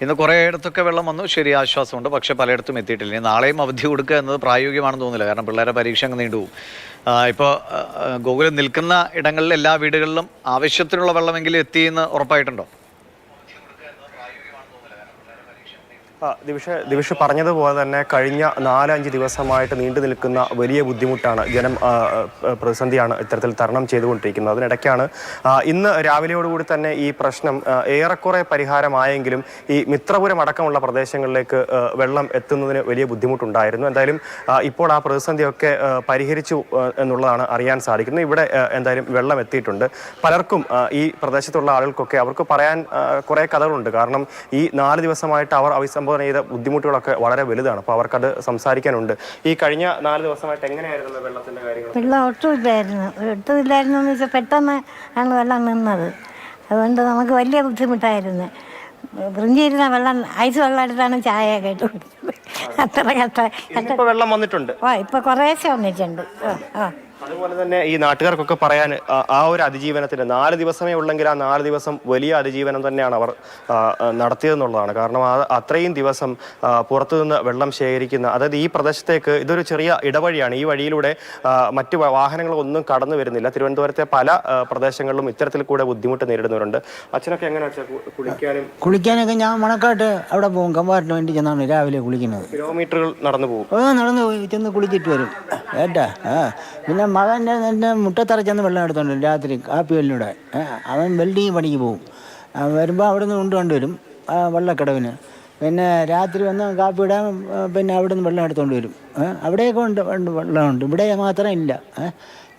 ഇന്ന് കുറേയിടത്തൊക്കെ വെള്ളം വന്നു, ശരി, ആശ്വാസമുണ്ട്. പക്ഷേ പലയിടത്തും എത്തിയിട്ടില്ല. ഇനി നാളെയും അവധി കൊടുക്കുക എന്നത് പ്രായോഗികമാണെന്ന് തോന്നുന്നില്ല. കാരണം പിള്ളേരെ പരീക്ഷ അങ്ങ് നീണ്ടുപോകും. ഇപ്പോൾ ഗോകുലം നിൽക്കുന്ന ഇടങ്ങളിൽ എല്ലാ വീടുകളിലും ആവശ്യത്തിനുള്ള വെള്ളമെങ്കിലും എത്തിയെന്ന് ഉറപ്പായിട്ടുണ്ടോ? ദിവിഷ് പറഞ്ഞതുപോലെ തന്നെ കഴിഞ്ഞ 4-5 ദിവസമായിട്ട് നീണ്ടു നിൽക്കുന്ന വലിയ ബുദ്ധിമുട്ടാണ് ജനം പ്രതിസന്ധിയാണ് ഇത്തരത്തിൽ തരണം ചെയ്തുകൊണ്ടിരിക്കുന്നത്. അതിനിടയ്ക്കാണ് ഇന്ന് രാവിലെയോടുകൂടി തന്നെ ഈ പ്രശ്നം ഏറെക്കുറെ പരിഹാരമായെങ്കിലും ഈ മിത്രപുരം അടക്കമുള്ള പ്രദേശങ്ങളിലേക്ക് വെള്ളം എത്തുന്നതിന് വലിയ ബുദ്ധിമുട്ടുണ്ടായിരുന്നു. എന്തായാലും ഇപ്പോൾ ആ പ്രതിസന്ധിയൊക്കെ പരിഹരിച്ചു എന്നുള്ളതാണ് അറിയാൻ സാധിക്കുന്നത്. ഇവിടെ എന്തായാലും വെള്ളം എത്തിയിട്ടുണ്ട്. പലർക്കും ഈ പ്രദേശത്തുള്ള ആളുകൾക്കൊക്കെ അവർക്ക് പറയാൻ കുറേ കഥകളുണ്ട്. കാരണം ഈ 4 ദിവസമായിട്ട് അവർ അഭിസംബോധന ചെയ്ത ബുദ്ധിമുട്ടുകളൊക്കെ വളരെ വലുതാണ്. അപ്പോൾ അവർക്കത് സംസാരിക്കാനുണ്ട്. ഈ കഴിഞ്ഞ 4 ദിവസമായിട്ട് എങ്ങനെയായിരുന്നു വെള്ളത്തിന്റെ കാര്യങ്ങൾ? വെള്ളം ഒട്ടുമില്ലായിരുന്നു എന്ന് വെച്ചാൽ പെട്ടെന്ന് ആണ് വെള്ളം നിന്നത്. അതുകൊണ്ട് നമുക്ക് വലിയ ബുദ്ധിമുട്ടായിരുന്നു. ഫ്രിഞ്ചിരുന്ന വെള്ളം ഐസ് വെള്ളം എടുത്താണ് ചായ കേട്ടു. അത്ര വെള്ളം വന്നിട്ടുണ്ട്. ഇപ്പൊ കുറേശ്ശെ വന്നിട്ടുണ്ട്. അതുപോലെ തന്നെ ഈ നാട്ടുകാർക്കൊക്കെ പറയാൻ ആ ഒരു അതിജീവനത്തിന് 4 ദിവസമേ ഉള്ളെങ്കിൽ ആ 4 ദിവസം വലിയ അതിജീവനം തന്നെയാണ് അവർ നടത്തിയതെന്നുള്ളതാണ്. കാരണം അത്രയും ദിവസം പുറത്തുനിന്ന് വെള്ളം ശേഖരിക്കുന്ന, അതായത് ഈ പ്രദേശത്തേക്ക് ഇതൊരു ചെറിയ ഇടവഴിയാണ്. ഈ വഴിയിലൂടെ മറ്റു വാഹനങ്ങളൊന്നും കടന്നു വരുന്നില്ല. തിരുവനന്തപുരത്തെ പല പ്രദേശങ്ങളിലും ഇത്തരത്തിൽ കൂടെ ബുദ്ധിമുട്ട് നേരിടുന്നവരുണ്ട്. അച്ഛനൊക്കെ എങ്ങനെയാ കുളിക്കാനൊക്കെ ഞാൻ മണക്കാട്ട് അവിടെ പോകും. കമ്പാർട്ട്മെന്റിൽ ചെന്നാണ് രാവിലെ കുളിക്കുന്നത്. കിലോമീറ്ററുകൾ നടന്നു പോകും. നടന്നു പോയി ചെന്ന് കുളിച്ചിട്ട് വരും ഏട്ടാ. പിന്നെ മകൻ്റെ എൻ്റെ മുട്ടത്തറ ചെന്ന് വെള്ളം എടുത്തോണ്ട് വരും രാത്രി കാപ്പിവെല്ലിലൂടെ. അവൻ വെൽഡിങ് പണിക്ക് പോകും. വരുമ്പോൾ അവിടെ നിന്ന് കൊണ്ടുവരും വെള്ളക്കടവിന്. പിന്നെ രാത്രി വന്ന് കാപ്പി ഇടാൻ പിന്നെ അവിടെ നിന്ന് വെള്ളം എടുത്തുകൊണ്ട് വരും. അവിടെയൊക്കെ ഉണ്ട് വെള്ളമുണ്ട്, ഇവിടെ മാത്രം ഇല്ല.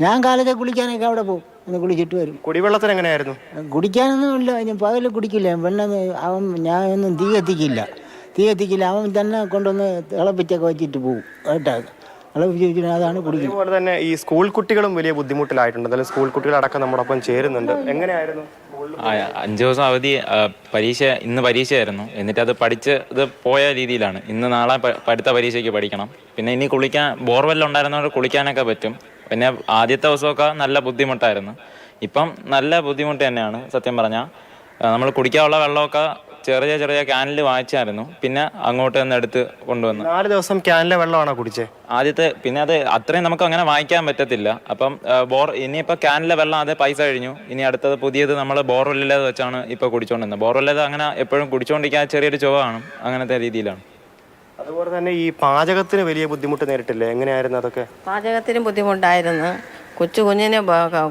ഞാൻ കാലത്തെ കുളിക്കാനൊക്കെ അവിടെ പോകും, ഒന്ന് കുളിച്ചിട്ട് വരും. കുടിവെള്ളത്തിന് എങ്ങനെയായിരുന്നു? കുടിക്കാനൊന്നും ഇല്ല, ഞാൻ പകൽ കുടിക്കില്ല വെള്ളം. അവൻ ഞാനൊന്നും തീ കത്തിക്കില്ല. അവൻ തന്നെ കൊണ്ടുവന്ന് തിളപ്പിച്ചൊക്കെ വെച്ചിട്ട് പോകും കേട്ടാ. അതാണ് കുടിക്കുന്നത്. അതുപോലെ തന്നെ ഈ സ്കൂൾ കുട്ടികളും വലിയ ബുദ്ധിമുട്ടിലായിട്ടുണ്ട്. എന്തായാലും സ്കൂൾ കുട്ടികളടക്കം നമ്മോടൊപ്പം ചേരുന്നുണ്ട്. എങ്ങനെയായിരുന്നു? 5 ദിവസം അവധി. ഇന്ന് പരീക്ഷയായിരുന്നു. എന്നിട്ട് അത് പഠിച്ച് ഇത് പോയ രീതിയിലാണ്. ഇന്ന് നാളെ അടുത്ത പരീക്ഷയ്ക്ക് പഠിക്കണം. പിന്നെ ഇനി ബോർവെൽ ഉണ്ടായിരുന്നവർക്ക് കുളിക്കാനൊക്കെ പറ്റും. പിന്നെ ആദ്യത്തെ ദിവസമൊക്കെ നല്ല ബുദ്ധിമുട്ടായിരുന്നു. ഇപ്പം നല്ല ബുദ്ധിമുട്ട് തന്നെയാണ് സത്യം പറഞ്ഞാൽ. നമ്മൾ കുടിക്കാനുള്ള വെള്ളമൊക്കെ ചെറിയ ക്യാനിൽ വാങ്ങിച്ചായിരുന്നു. പിന്നെ അങ്ങോട്ട് തന്നെ എടുത്ത് കൊണ്ടുവന്നു. 4 ദിവസം ക്യാനിലെ വെള്ളമാണോ കുടിച്ചത് ആദ്യത്തെ? പിന്നെ അത് അത്രയും നമുക്ക് അങ്ങനെ വാങ്ങിക്കാൻ പറ്റത്തില്ല. അപ്പം ഇനിയിപ്പോൾ ക്യാനിലെ വെള്ളം അതേ പൈസ കഴിഞ്ഞു. ഇനി അടുത്തത് പുതിയത് നമ്മൾ ബോർവെല്ലിലേത് വെച്ചാണ് ഇപ്പോൾ കുടിച്ചുകൊണ്ടിരുന്നത്. ബോർവെല്ലേത് അങ്ങനെ എപ്പോഴും കുടിച്ചുകൊണ്ടിരിക്കാൻ ചെറിയൊരു ചുവ കാണും. അങ്ങനത്തെ രീതിയിലാണ്. അതുപോലെ തന്നെ ഈ പാചകത്തിന് വലിയ ബുദ്ധിമുട്ട് നേരിട്ടില്ലേ? എങ്ങനെയായിരുന്നു അതൊക്കെ? പാചകത്തിനും ബുദ്ധിമുട്ടായിരുന്നു. കുഞ്ഞിന്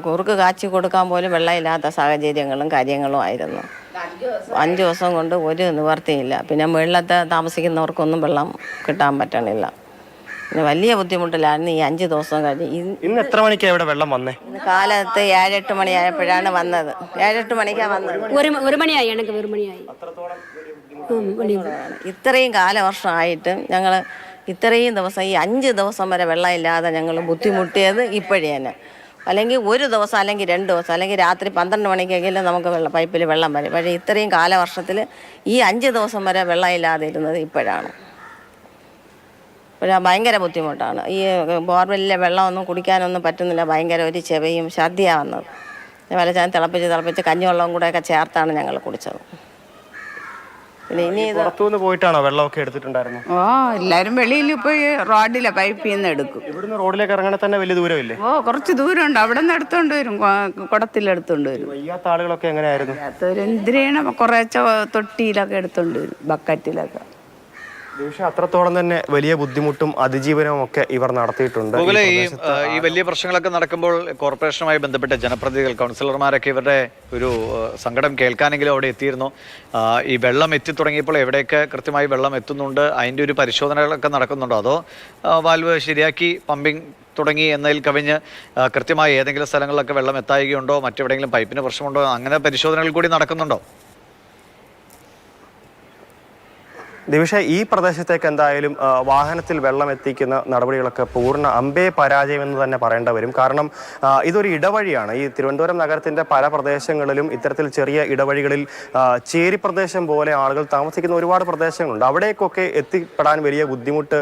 കുറുക്ക് കാച്ചി കൊടുക്കാൻ പോലും വെള്ളമില്ലാത്ത സാഹചര്യങ്ങളും കാര്യങ്ങളും ആയിരുന്നു. 5 ദിവസം കൊണ്ട് ഒരു നിവർത്തിയില്ല. പിന്നെ വെള്ളത്തെ താമസിക്കുന്നവർക്കൊന്നും വെള്ളം കിട്ടാൻ പറ്റണില്ല. പിന്നെ വലിയ ബുദ്ധിമുട്ടിലായിരുന്നു ഈ 5 ദിവസം കഴിഞ്ഞ്. ഇന്ന് എത്ര മണിക്കാണ് ഇവിടെ വെള്ളം വന്നേ? ഇന്ന് കാലത്ത് 7-8 മണിയായപ്പോഴാണ് വന്നത്. 7-8 മണിക്കാണ് വന്നത്. 1 മണിയായി. എനിക്ക് 1 മണിയായി. ഇത്രയും കാലവർഷമായിട്ട് ഞങ്ങൾ ഇത്രയും ദിവസം ഈ 5 ദിവസം വരെ വെള്ളമില്ലാതെ ഞങ്ങൾ ബുദ്ധിമുട്ടിയത് ഇപ്പോഴേ തന്നെ. അല്ലെങ്കിൽ 1 ദിവസം, അല്ലെങ്കിൽ 2 ദിവസം, അല്ലെങ്കിൽ രാത്രി 12 മണിക്കെങ്കിലും നമുക്ക് പൈപ്പിൽ വെള്ളം വരും. പക്ഷേ ഇത്രയും കാലവർഷത്തിൽ ഈ 5 ദിവസം വരെ വെള്ളമില്ലാതെ ഇരുന്നത് ഇപ്പോഴാണ്. ഭയങ്കര ബുദ്ധിമുട്ടാണ്. ഈ ബോർവെല്ലിലെ വെള്ളമൊന്നും കുടിക്കാനൊന്നും പറ്റുന്നില്ല. ഭയങ്കര ഒരു ചെവയും ഛർദിയാണ് വന്നത്. വലച്ചാൻ തിളപ്പിച്ച് കഞ്ഞിവെള്ളവും കൂടെയൊക്കെ ചേർത്താണ് ഞങ്ങൾ കുടിച്ചത്. പിന്നെ ഇനി പുറത്തുനിന്ന് പോയിട്ടാണോ വെള്ളമൊക്കെ എടുത്തിട്ടുണ്ടായിരുന്നു? എല്ലാരും വെളിയിൽ പോയി റോഡിലെ പൈപ്പിൽ നിന്ന് എടുക്കും. ഇവിടുന്ന് റോഡിലേക്ക് ഇറങ്ങാൻ തന്നെ വലിയ ദൂരമില്ലേ? കുറച്ച് ദൂരമുണ്ട്. അവിടെ നിന്ന് എടുത്തോണ്ട് വരും, കുടത്തിലെടുത്തോണ്ട് വരും. വയ്യാത്ത ആളുകളൊക്കെ എങ്ങനെയായിരുന്നു? എന്തിനാണ് കുറേശ്ശെ തൊട്ടിയിലൊക്കെ എടുത്തോണ്ട് വരും, ബക്കറ്റിലൊക്കെ. അത്രത്തോളം തന്നെ വലിയ ബുദ്ധിമുട്ടും അതിജീവനവും ഒക്കെ ഇവർ നടത്തിയിട്ടുണ്ട്. ഈ വലിയ പ്രശ്നങ്ങളൊക്കെ നടക്കുമ്പോൾ കോർപ്പറേഷനുമായി ബന്ധപ്പെട്ട ജനപ്രതിനിധികൾ, കൗൺസിലർമാരൊക്കെ ഇവരുടെ ഒരു സങ്കടം കേൾക്കാനെങ്കിലും അവിടെ എത്തിയിരുന്നു. ഈ വെള്ളം എത്തി തുടങ്ങിയപ്പോൾ എവിടെയൊക്കെ കൃത്യമായി വെള്ളം എത്തുന്നുണ്ട്, അതിൻ്റെ ഒരു പരിശോധനകളൊക്കെ നടക്കുന്നുണ്ടോ? അതോ വാൽവ് ശരിയാക്കി പമ്പിങ് തുടങ്ങി എന്നതിൽ കവിഞ്ഞ് കൃത്യമായി ഏതെങ്കിലും സ്ഥലങ്ങളിലൊക്കെ വെള്ളം എത്തായികയുണ്ടോ, മറ്റെവിടെയെങ്കിലും പൈപ്പിന് പ്രശ്നമുണ്ടോ, അങ്ങനെ പരിശോധനകൾ കൂടി നടക്കുന്നുണ്ടോ? ദിവിഷ, ഈ പ്രദേശത്തേക്ക് എന്തായാലും വാഹനത്തിൽ വെള്ളം എത്തിക്കുന്ന നടപടികളൊക്കെ പൂർണ്ണ അമ്പേ പരാജയം എന്ന് തന്നെ പറയേണ്ടി വരും. കാരണം ഇതൊരു ഇടവഴിയാണ്. ഈ തിരുവനന്തപുരം നഗരത്തിന്റെ പല പ്രദേശങ്ങളിലും ഇത്തരത്തിൽ ചെറിയ ഇടവഴികളിൽ ചേരി പ്രദേശം പോലെ ആളുകൾ താമസിക്കുന്ന ഒരുപാട് പ്രദേശങ്ങളുണ്ട്. അവിടേക്കൊക്കെ എത്തിപ്പെടാൻ വലിയ ബുദ്ധിമുട്ട്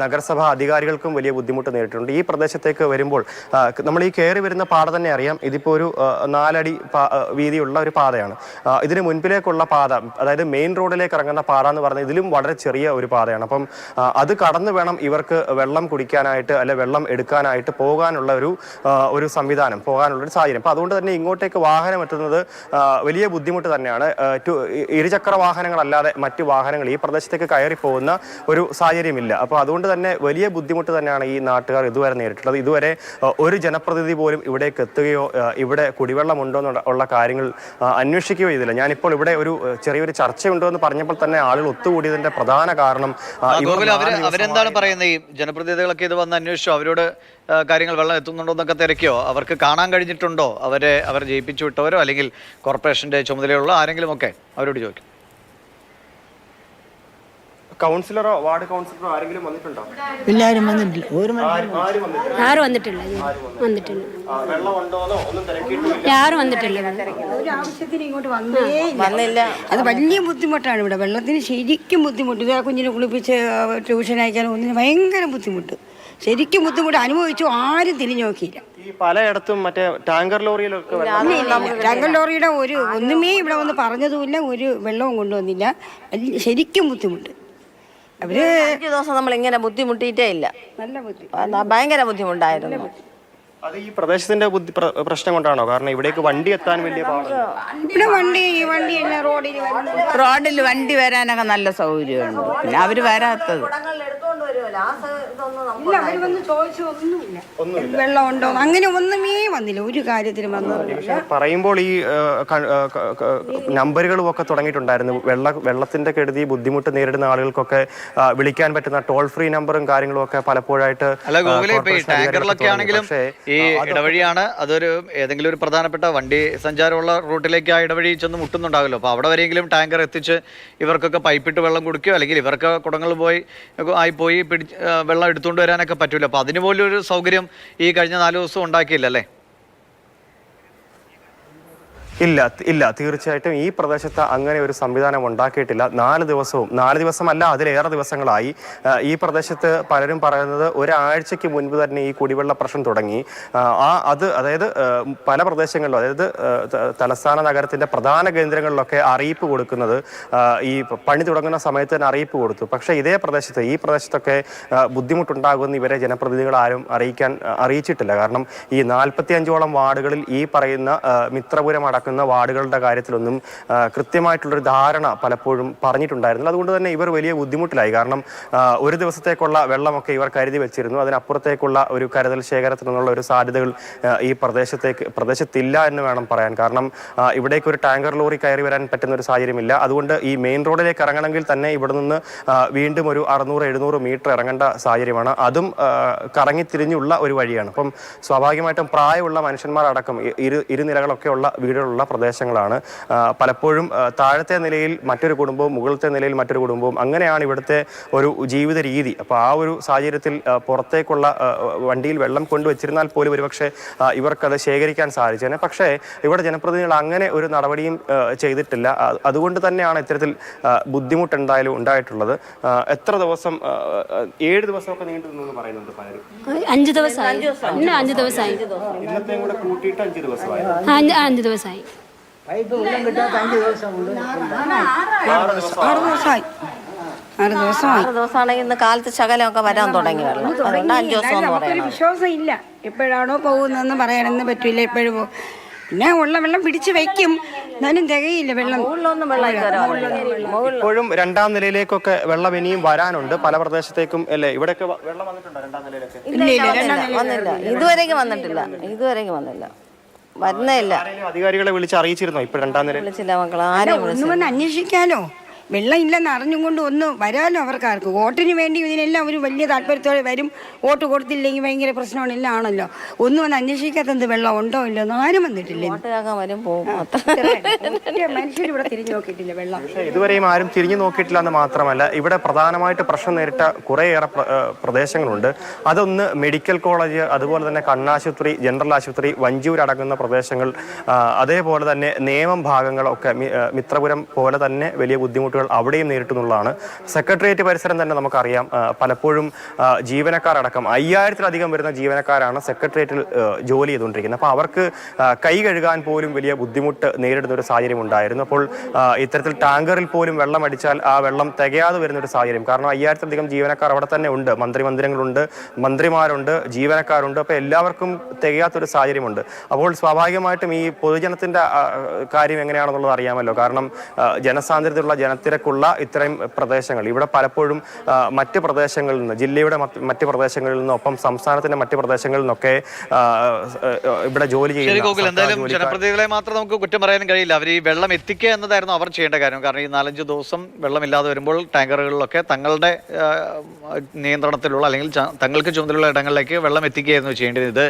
നഗരസഭാ അധികാരികൾക്കും വലിയ ബുദ്ധിമുട്ട് നേരിട്ടുണ്ട്. ഈ പ്രദേശത്തേക്ക് വരുമ്പോൾ നമ്മൾ ഈ കയറി വരുന്ന പാത തന്നെ അറിയാം. ഇതിപ്പോൾ ഒരു 4 അടി വീതിയുള്ള ഒരു പാതയാണ്. ഇതിന് മുൻപിലേക്കുള്ള പാത, അതായത് മെയിൻ റോഡിലേക്ക് ഇറങ്ങുന്ന പാത എന്ന് പറഞ്ഞാൽ ഇതിലും വളരെ ചെറിയ ഒരു പാതയാണ്. അപ്പം അത് കടന്നു വേണം ഇവർക്ക് വെള്ളം കുടിക്കാനായിട്ട് അല്ലെ വെള്ളം എടുക്കാനായിട്ട് പോകാനുള്ള ഒരു സംവിധാനം, പോകാനുള്ള ഒരു സാഹചര്യം. അപ്പം അതുകൊണ്ട് തന്നെ ഇങ്ങോട്ടേക്ക് വാഹനം എത്തുന്നത് വലിയ ബുദ്ധിമുട്ട് തന്നെയാണ്. ഇരുചക്ര വാഹനങ്ങളല്ലാതെ മറ്റു വാഹനങ്ങൾ ഈ പ്രദേശത്തേക്ക് കയറി പോകുന്ന ഒരു സാഹചര്യമില്ല. അപ്പോൾ അതുകൊണ്ട് തന്നെ വലിയ ബുദ്ധിമുട്ട് തന്നെയാണ് ഈ നാട്ടുകാർ ഇതുവരെ നേരിട്ടുള്ളത്. ഇതുവരെ ഒരു ജനപ്രതിനിധി പോലും ഇവിടേക്ക് എത്തുകയോ ഇവിടെ കുടിവെള്ളമുണ്ടോ എന്നുള്ള കാര്യങ്ങൾ അന്വേഷിക്കുകയോ ചെയ്തില്ല. ഞാനിപ്പോൾ ഇവിടെ ഒരു ചെറിയൊരു ചർച്ചയുണ്ടോ എന്ന് പറഞ്ഞപ്പോൾ തന്നെ ആളുകൾ ഒത്തുകൂടിയതിന്റെ പ്രധാന കാരണം അവരെന്താണ് പറയുന്നത്? ഈ ജനപ്രതിനിധികളൊക്കെ ഇത് വന്ന് അന്വേഷിച്ചോ? അവരോട് കാര്യങ്ങൾ വെള്ളം എത്തുന്നുണ്ടോ എന്നൊക്കെ തിരക്കിയോ? അവർക്ക് കാണാൻ കഴിഞ്ഞിട്ടുണ്ടോ? അവർ ജയിപ്പിച്ചു വിട്ടവരോ അല്ലെങ്കിൽ കോർപ്പറേഷന്റെ ചുമതലയുള്ള ആരെങ്കിലും ഒക്കെ അവരോട് ചോദിക്കും. കൗൺസിലറോ വാർഡ് കൗൺസിലറോ ആരെങ്കിലും വന്നിട്ടുണ്ടോ? എല്ലാവരും വന്നിട്ടില്ല. ആരും വന്നിട്ടില്ല. ആരും വന്നിട്ടില്ല. ഒരു ആവശ്യത്തിന് ഇങ്ങോട്ട് വന്നില്ല. അത് വലിയ ബുദ്ധിമുട്ടാണ് ഇവിടെ. വെള്ളത്തിന് ശരിക്കും ബുദ്ധിമുട്ട്. ഇതാ കുഞ്ഞിനെ കുളിപ്പിച്ച് ട്യൂഷൻ അയക്കാനും ഒന്നിന് ഭയങ്കര ബുദ്ധിമുട്ട്. ശരിക്കും ബുദ്ധിമുട്ട് അനുഭവിച്ചു. ആരും തിരിഞ്ഞു നോക്കിയില്ല. ഈ പലയിടത്തും മറ്റേ ടാങ്കർ ലോറിയിലൊക്കെ ടാങ്കർ ലോറിയുടെ ഒന്നുമേ ഇവിടെ വന്ന് പറഞ്ഞതുമില്ല, ഒരു വെള്ളവും കൊണ്ടുവന്നില്ല. ശരിക്കും ബുദ്ധിമുട്ട്. അവര് 5 ദിവസം നമ്മൾ ഇങ്ങനെ ബുദ്ധിമുട്ടിയിട്ടേ ഇല്ല. ഭയങ്കര ബുദ്ധിമുട്ടായിരുന്നു. അത് ഈ പ്രദേശത്തിന്റെ പ്രശ്നം കൊണ്ടാണോ? കാരണം ഇവിടേക്ക് വണ്ടി എത്താൻ വലിയ ഇവിടെ വണ്ടി എല്ലാം റോഡിൽ വണ്ടി വരാനൊക്കെ നല്ല സൗകര്യമുണ്ട്. പിന്നെ അവര് വരാത്തത് വെള്ളം ഉണ്ടോ അങ്ങനെ ഒന്നുമേ വന്നില്ല. ഒരു കാര്യത്തിലും വന്നില്ല. പറയുമ്പോൾ ഈ നമ്പറുകളും ഒക്കെ തുടങ്ങിയിട്ടുണ്ടായിരുന്നു. വെള്ളത്തിന്റെ കെടുതി ബുദ്ധിമുട്ട് നേരിടുന്ന ആളുകൾക്കൊക്കെ വിളിക്കാൻ പറ്റുന്ന ടോൾ ഫ്രീ നമ്പറും കാര്യങ്ങളും ഒക്കെ പലപ്പോഴായിട്ട് ടാങ്കറിലൊക്കെ ആണെങ്കിലും ഈ ഇടവഴിയാണ്. അതൊരു ഏതെങ്കിലും ഒരു പ്രധാനപ്പെട്ട വണ്ടി സഞ്ചാരമുള്ള റൂട്ടിലേക്ക് ആ ഇടവഴി ചെന്ന് മുട്ടുന്നുണ്ടാകുമല്ലോ. അപ്പോൾ അവിടെ വരെയെങ്കിലും ടാങ്കർ എത്തിച്ച് ഇവർക്കൊക്കെ പൈപ്പിട്ട് വെള്ളം കുടിക്കുകയോ അല്ലെങ്കിൽ ഇവർക്ക് കുടങ്ങൾ പോയി വെള്ളം എടുത്തുകൊണ്ട് വരാനൊക്കെ പറ്റൂല. അപ്പോൾ അതിന് പോലും ഒരു സൗകര്യം ഈ കഴിഞ്ഞ 4 ദിവസം ഉണ്ടാക്കിയില്ലല്ലേ? ഇല്ല, തീർച്ചയായിട്ടും ഈ പ്രദേശത്ത് അങ്ങനെ ഒരു സംവിധാനം ഉണ്ടാക്കിയിട്ടില്ല. 4 ദിവസമല്ല അതിലേറെ ദിവസങ്ങളായി ഈ പ്രദേശത്ത് പലരും പറയുന്നത് ഒരാഴ്ചയ്ക്ക് മുൻപ് തന്നെ ഈ കുടിവെള്ള പ്രശ്നം തുടങ്ങി. അതായത് പല പ്രദേശങ്ങളിലും, അതായത് തലസ്ഥാന നഗരത്തിന്റെ പ്രധാന കേന്ദ്രങ്ങളിലൊക്കെ അറിയിപ്പ് കൊടുക്കുന്നത് ഈ പണി തുടങ്ങുന്ന സമയത്ത് തന്നെ അറിയിപ്പ് കൊടുത്തു. പക്ഷേ ഈ പ്രദേശത്തൊക്കെ ബുദ്ധിമുട്ടുണ്ടാകുമെന്ന് ഇവരെ ജനപ്രതിനിധികൾ ആരും അറിയിച്ചിട്ടില്ല. കാരണം ഈ 45ഓളം വാർഡുകളിൽ ഈ പറയുന്ന മിത്രപുരം അടക്കം വാർഡുകളുടെ കാര്യത്തിലൊന്നും കൃത്യമായിട്ടുള്ളൊരു ധാരണ പലപ്പോഴും പറഞ്ഞിട്ടുണ്ടായിരുന്നില്ല. അതുകൊണ്ട് തന്നെ ഇവർ വലിയ ബുദ്ധിമുട്ടിലായി. കാരണം ഒരു ദിവസത്തേക്കുള്ള വെള്ളമൊക്കെ ഇവർ കരുതി വെച്ചിരുന്നു. അതിനപ്പുറത്തേക്കുള്ള ഒരു കരുതൽ ശേഖരത്തിനുള്ള ഒരു സാധ്യതകൾ ഈ പ്രദേശത്തില്ല എന്ന് വേണം പറയാൻ. കാരണം ഇവിടേക്ക് ഒരു ടാങ്കർ ലോറി കയറി വരാൻ പറ്റുന്ന ഒരു സാഹചര്യമില്ല. അതുകൊണ്ട് ഈ മെയിൻ റോഡിലേക്ക് ഇറങ്ങണമെങ്കിൽ തന്നെ ഇവിടെ നിന്ന് വീണ്ടും ഒരു 600-700 മീറ്റർ ഇറങ്ങേണ്ട സാഹചര്യമാണ്. അതും കറങ്ങിത്തിരിഞ്ഞുള്ള ഒരു വഴിയാണ്. അപ്പം സ്വാഭാവികമായിട്ടും പ്രായമുള്ള മനുഷ്യന്മാരടക്കം ഇരുനിലകളൊക്കെ ഉള്ള വീടുകളുള്ള പ്രദേശങ്ങളാണ്. പലപ്പോഴും താഴത്തെ നിലയിൽ മറ്റൊരു കുടുംബവും മുകളിലത്തെ നിലയിൽ മറ്റൊരു കുടുംബവും, അങ്ങനെയാണ് ഇവിടുത്തെ ഒരു ജീവിത രീതി. അപ്പോൾ ആ ഒരു സാഹചര്യത്തിൽ പുറത്തേക്കുള്ള വണ്ടിയിൽ വെള്ളം കൊണ്ടുവച്ചിരുന്നാൽ പോലും ഒരുപക്ഷെ ഇവർക്കത് ശേഖരിക്കാൻ സാധിച്ചേനെ. പക്ഷേ ഇവിടെ ജനപ്രതിനിധികൾ അങ്ങനെ ഒരു നടപടിയും ചെയ്തിട്ടില്ല. അതുകൊണ്ട് തന്നെയാണ് ഇത്തരത്തിൽ ബുദ്ധിമുട്ട് എന്തായാലും ഉണ്ടായിട്ടുള്ളത്. എത്ര ദിവസം? 7 ദിവസമൊക്കെ നീണ്ടു എന്ന് പറയുന്നുണ്ട് പലരും. 5 ദിവസമായി. ഇന്നത്തെയും കൂടെ കൂട്ടിയിട്ട് 5 ദിവസമായി. 5 ദിവസമായി. പൈപ്പ് വെള്ളം കിട്ടാത്ത 5 ദിവസമുണ്ട്. 6 ദിവസമാണെങ്കിൽ ഇന്ന് കാലത്ത് ശകലമൊക്കെ വരാൻ തുടങ്ങി വെള്ളം. അതുകൊണ്ട് 5 ദിവസം എന്ന് നമുക്കൊരു വിശ്വാസം ഇല്ല. എപ്പോഴാണോ പോകുന്നതെന്ന് പറയാനൊന്നും പറ്റില്ല. എപ്പോഴും പിന്നെ ഉള്ള വെള്ളം പിടിച്ചു വയ്ക്കും, എന്നാലും തികയില്ല. വെള്ളം ഇപ്പോഴും 2ാം നിലയിലേക്കൊക്കെ വെള്ളം ഇനിയും വരാനുണ്ട് പല പ്രദേശത്തേക്കും അല്ലേ? ഇവിടെയൊക്കെ വെള്ളം വന്നിട്ടുണ്ടോ 2ാം നിലയിലൊക്കെ? വന്നില്ല. ഇതുവരെയും വന്നില്ല. വരുന്നില്ല. അധികാരികളെ വിളിച്ച് അറിയിച്ചിരുന്നോ? ഇപ്പോൾ 2ാം നില വിളിച്ചില്ല മക്കളെ. ആരെയും ഒന്ന് വന്ന് അന്വേഷിക്കാലോ. വെള്ളം ഇല്ലെന്ന് അറിഞ്ഞും കൊണ്ട് ഒന്ന് വരാമല്ലോ അവർക്കാർക്ക്. വോട്ടിന് വേണ്ടി ഇതിനെല്ലാം ഒരു വലിയ താല്പര്യത്തോടെ വരും. വോട്ട് കൊടുത്തില്ലെങ്കിൽ ഭയങ്കര പ്രശ്നമാണ്, എല്ലാം ആണല്ലോ. ഒന്നും വന്ന് അന്വേഷിക്കാത്തത് വെള്ളം ഉണ്ടോ ഇല്ലോ എന്ന് ആരും വന്നിട്ടില്ല. വോട്ടുകാക്കാൻ വരും പോകും. മനുഷ്യർ ഇവിടെ തിരിഞ്ഞു നോക്കിയിട്ടില്ല വെള്ളം. ഇതുവരെയും ആരും തിരിഞ്ഞു നോക്കിയിട്ടില്ല എന്ന് മാത്രമല്ല, ഇവിടെ പ്രധാനമായിട്ട് പ്രശ്നം നേരിട്ട കുറേയേറെ പ്രദേശങ്ങളുണ്ട്. അതൊന്ന് മെഡിക്കൽ കോളേജ്, അതുപോലെ തന്നെ കണ്ണാശുപത്രി, ജനറൽ ആശുപത്രി, വഞ്ചൂർ അടങ്ങുന്ന പ്രദേശങ്ങൾ, അതേപോലെ തന്നെ നേമം ഭാഗങ്ങളൊക്കെ മിത്രപുരം പോലെ തന്നെ വലിയ ബുദ്ധിമുട്ടുകൾ അവിടെയും നേരിട്ടുന്നുള്ളതാണ്. സെക്രട്ടേറിയറ്റ് പരിസരം തന്നെ നമുക്കറിയാം, പലപ്പോഴും ജീവനക്കാരടക്കം 5000-ലധികം വരുന്ന ജീവനക്കാരാണ് സെക്രട്ടേറിയറ്റിൽ ജോലി ചെയ്തുകൊണ്ടിരിക്കുന്നത്. അപ്പോൾ അവർക്ക് കൈ കഴുകാൻ പോലും വലിയ ബുദ്ധിമുട്ട് നേരിടുന്ന ഒരു സാഹചര്യം ഉണ്ടായിരുന്നു. അപ്പോൾ ഇത്തരത്തിൽ ടാങ്കറിൽ പോലും വെള്ളം അടിച്ചാൽ ആ വെള്ളം തികയാതെ വരുന്നൊരു സാഹചര്യം. കാരണം 5000-ലധികം ജീവനക്കാർ അവിടെ തന്നെ ഉണ്ട്, മന്ത്രിമന്ദിരങ്ങളുണ്ട്, മന്ത്രിമാരുണ്ട്, ജീവനക്കാരുണ്ട്. അപ്പോൾ എല്ലാവർക്കും തികയാത്തൊരു സാഹചര്യമുണ്ട്. അപ്പോൾ സ്വാഭാവികമായിട്ടും ഈ പൊതുജനത്തിൻ്റെ കാര്യം എങ്ങനെയാണെന്നുള്ളത് അറിയാമല്ലോ. കാരണം ജനസാന്ദ്രതയുള്ള, ജനത്തിരക്കുള്ള ഇത്തരം പ്രദേശങ്ങൾ ഇവിടെ പലപ്പോഴും മറ്റ് പ്രദേശങ്ങളിൽ നിന്ന്, ജില്ലയുടെ മറ്റ് പ്രദേശങ്ങളിൽ നിന്നും ഒപ്പം സംസ്ഥാനത്തിന്റെ മറ്റ് പ്രദേശങ്ങളിൽ നിന്നൊക്കെ ഇവിടെ ജോലി ചെയ്യുന്ന എന്തായാലും ജനപ്രതിനിധികളെ മാത്രം നമുക്ക് കുറ്റം പറയാനും കഴിയില്ല. അവർ ഈ വെള്ളം എത്തിക്കുക എന്നതായിരുന്നു അവർ ചെയ്യേണ്ട കാര്യം. കാരണം ഈ 4-5 ദിവസം വെള്ളമില്ലാതെ വരുമ്പോൾ ടാങ്കറുകളിലൊക്കെ തങ്ങളുടെ നിയന്ത്രണത്തിലുള്ള അല്ലെങ്കിൽ തങ്ങൾക്ക് ചുമതലയുള്ള ഇടങ്ങളിലേക്ക് വെള്ളം എത്തിക്കുകയായിരുന്നു ചെയ്യേണ്ടത്. ഇത്